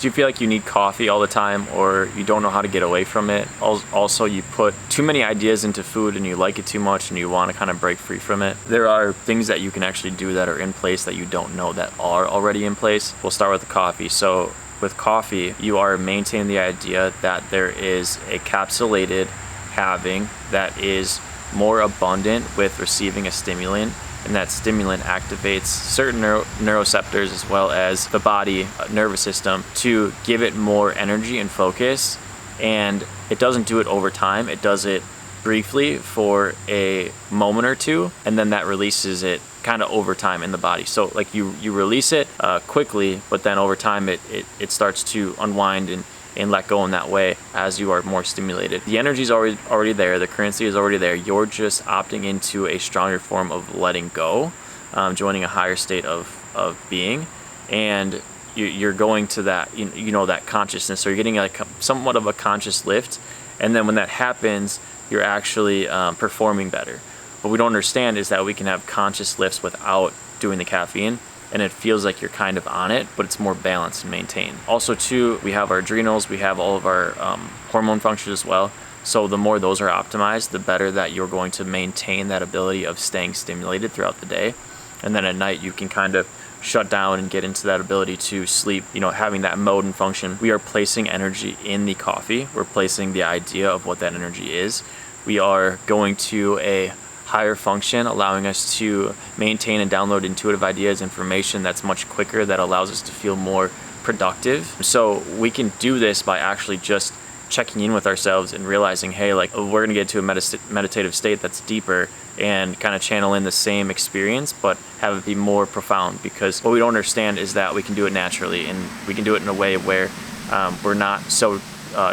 Do you feel like you need coffee all the time, or you don't know how to get away from it? Also, you put too many ideas into food and you like it too much and you want to kind of break free from it. There are things that you can actually do that are in place that you don't know that are already in place. We'll start with the coffee. So with coffee, you are maintaining the idea that there is a capsulated halving that is more abundant with receiving a stimulant, and that stimulant activates certain neuroreceptors as well as the body nervous system to give it more energy and focus. And it doesn't do it over time. It does it briefly for a moment or two, and then that releases it kind of over time in the body. So like you release it quickly, but then over time it starts to unwind and let go in that way as you are more stimulated. The energy is already there, the currency is already there. You're just opting into a stronger form of letting go, joining a higher state of being, and you're going to that that consciousness. So you're getting like somewhat of a conscious lift, and then when that happens, you're actually performing better. What we don't understand is that we can have conscious lifts without doing the caffeine, and it feels like you're kind of on it, but it's more balanced and maintained. Also too, we have our adrenals, we have all of our hormone functions as well. So the more those are optimized, the better that you're going to maintain that ability of staying stimulated throughout the day. And then at night, you can kind of shut down and get into that ability to sleep, having that mode and function. We are placing energy in the coffee. We're placing the idea of what that energy is. We are going to a higher function, allowing us to maintain and download intuitive ideas, information that's much quicker, that allows us to feel more productive. So we can do this by actually just checking in with ourselves and realizing, hey, like we're gonna get to a meditative state that's deeper and kind of channel in the same experience, but have it be more profound. Because what we don't understand is that we can do it naturally, and we can do it in a way where we're not so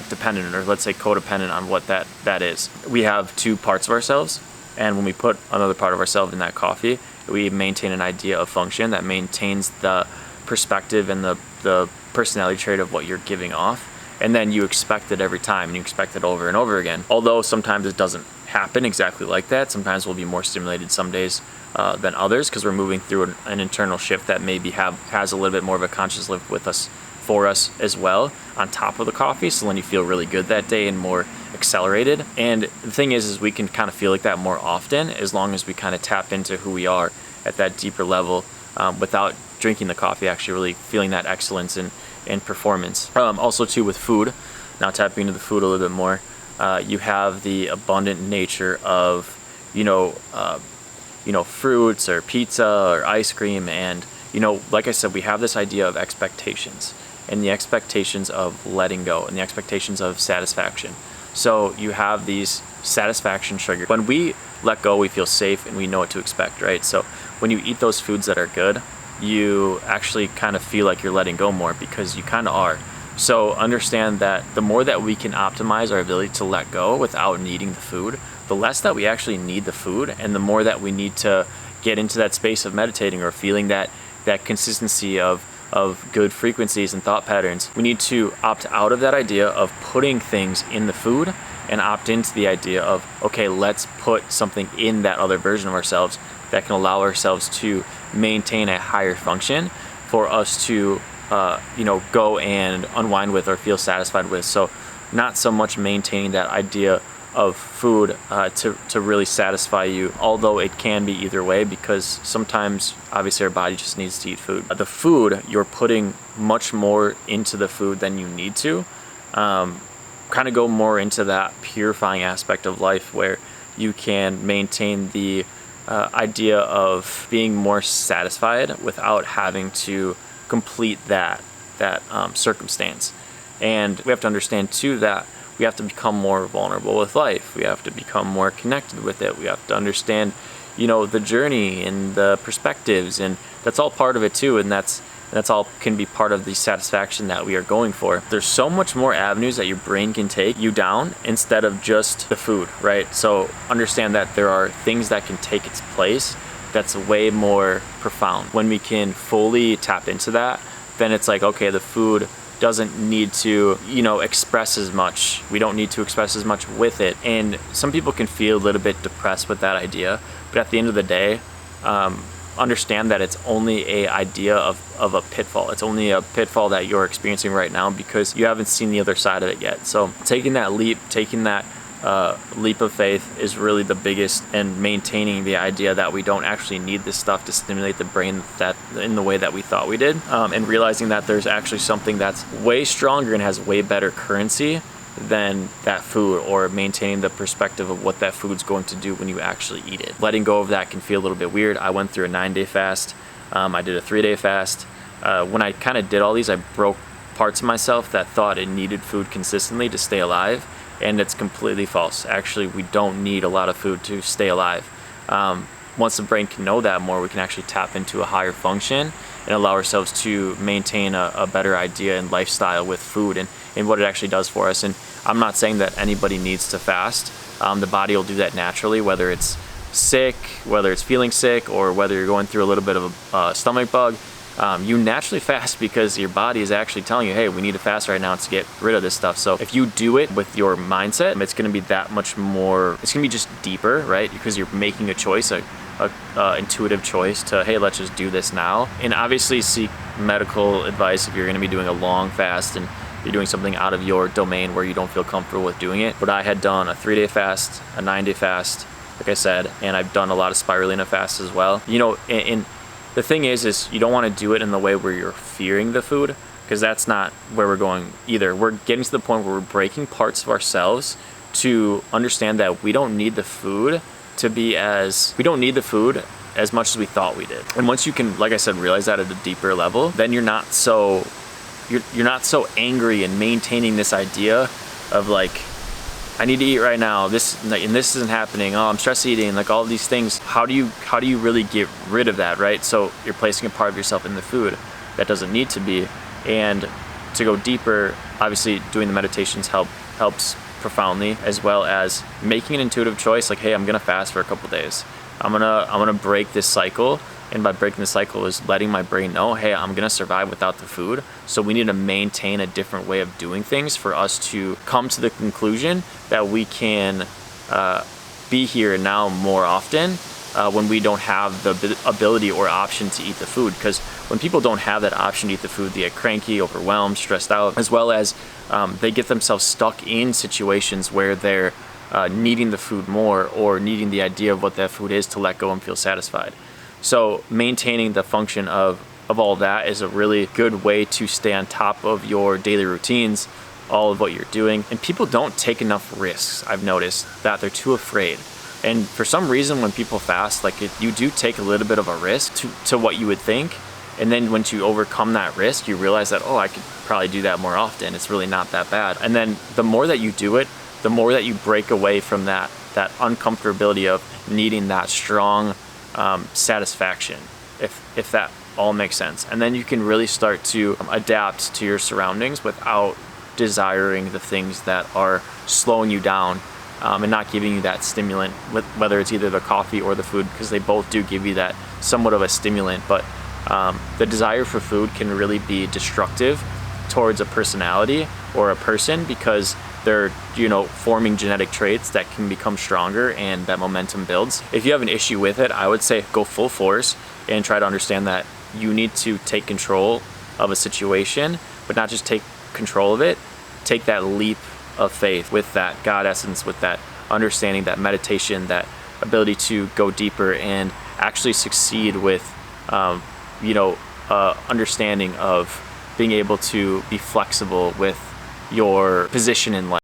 dependent, or let's say codependent, on what that is. We have two parts of ourselves, and when we put another part of ourselves in that coffee, we maintain an idea of function that maintains the perspective and the personality trait of what you're giving off. And then you expect it every time, and you expect it over and over again. Although sometimes it doesn't happen exactly like that. Sometimes we'll be more stimulated some days than others, because we're moving through an internal shift that maybe has a little bit more of a conscious lift with us, for us as well, on top of the coffee. So then you feel really good that day and more accelerated. And the thing is we can kind of feel like that more often, as long as we kind of tap into who we are at that deeper level, without drinking the coffee, actually really feeling that excellence and performance. Also too, with food, now tapping into the food a little bit more, you have the abundant nature of fruits or pizza or ice cream, and like I said, we have this idea of expectations, and the expectations of letting go, and the expectations of satisfaction. So you have these satisfaction triggers. When we let go, we feel safe and we know what to expect, right? So when you eat those foods that are good, you actually kind of feel like you're letting go more, because you kind of are. So understand that the more that we can optimize our ability to let go without needing the food, the less that we actually need the food, and the more that we need to get into that space of meditating or feeling that consistency of good frequencies and thought patterns. We need to opt out of that idea of putting things in the food and opt into the idea of, okay, let's put something in that other version of ourselves that can allow ourselves to maintain a higher function for us to go and unwind with or feel satisfied with. So not so much maintaining that idea of food to really satisfy you, although it can be either way, because sometimes obviously our body just needs to eat food. The food, you're putting much more into the food than you need to. Kind of go more into that purifying aspect of life, where you can maintain the idea of being more satisfied without having to complete that circumstance. And we have to understand too that we have to become more vulnerable with life. We have to become more connected with it. We have to understand, the journey and the perspectives, and that's all part of it too. And that's all can be part of the satisfaction that we are going for. There's so much more avenues that your brain can take you down instead of just the food, right? So understand that there are things that can take its place that's way more profound. When we can fully tap into that, then it's like, okay, the food doesn't need to, express as much. We don't need to express as much with it. And some people can feel a little bit depressed with that idea, but at the end of the day, understand that it's only a idea of a pitfall. It's only a pitfall that you're experiencing right now because you haven't seen the other side of it yet. So taking that leap, taking that leap of faith is really the biggest, and maintaining the idea that we don't actually need this stuff to stimulate the brain that in the way that we thought we did, and realizing that there's actually something that's way stronger and has way better currency than that food, or maintaining the perspective of what that food's going to do when you actually eat it. Letting go of that can feel a little bit weird. I went through a 9-day fast. I did a 3-day fast. When I kind of did all these, I broke parts of myself that thought it needed food consistently to stay alive. And it's completely false. Actually, we don't need a lot of food to stay alive. Once the brain can know that more, we can actually tap into a higher function and allow ourselves to maintain a better idea and lifestyle with food and what it actually does for us. And I'm not saying that anybody needs to fast. The body will do that naturally, whether it's sick, whether it's feeling sick, or whether you're going through a little bit of a stomach bug. You naturally fast because your body is actually telling you, hey, we need to fast right now to get rid of this stuff. So if you do it with your mindset, it's going to be that much more, it's going to be just deeper, right? Because you're making a choice, a intuitive choice to, hey, let's just do this now. And obviously seek medical advice if you're going to be doing a long fast and you're doing something out of your domain where you don't feel comfortable with doing it. But I had done a 3-day fast, a 9-day fast, like I said, and I've done a lot of spirulina fasts as well. You know, and the thing is you don't want to do it in the way where you're fearing the food, because that's not where we're going either. We're getting to the point where we're breaking parts of ourselves to understand that we don't need the food as much as we thought we did. And once you can, like I said, realize that at a deeper level, then you're not so angry and maintaining this idea of like, I need to eat right now, this isn't happening, oh, I'm stress eating, like all these things. How do you really get rid of that, right? So you're placing a part of yourself in the food that doesn't need to be. And to go deeper, obviously doing the meditations helps profoundly, as well as making an intuitive choice, like, hey, I'm gonna fast for a couple days. I'm gonna break this cycle. And by breaking the cycle is letting my brain know, hey, I'm gonna survive without the food. So we need to maintain a different way of doing things for us to come to the conclusion that we can be here now more often when we don't have the ability or option to eat the food. Because when people don't have that option to eat the food, they get cranky, overwhelmed, stressed out, as well as they get themselves stuck in situations where they're needing the food more, or needing the idea of what that food is to let go and feel satisfied. So maintaining the function of all that is a really good way to stay on top of your daily routines, all of what you're doing. And people don't take enough risks. I've noticed that they're too afraid. And for some reason, when people fast, like you do take a little bit of a risk to what you would think. And then once you overcome that risk, you realize that, oh, I could probably do that more often. It's really not that bad. And then the more that you do it, the more that you break away from that uncomfortability of needing that strong satisfaction, if that all makes sense. And then you can really start to adapt to your surroundings without desiring the things that are slowing you down and not giving you that stimulant, whether it's either the coffee or the food, because they both do give you that somewhat of a stimulant. But the desire for food can really be destructive towards a personality or a person, because they're, forming genetic traits that can become stronger, and that momentum builds. If you have an issue with it, I would say go full force and try to understand that you need to take control of a situation, but not just take control of it. Take that leap of faith with that God essence, with that understanding, that meditation, that ability to go deeper and actually succeed with, understanding of being able to be flexible with your position in life.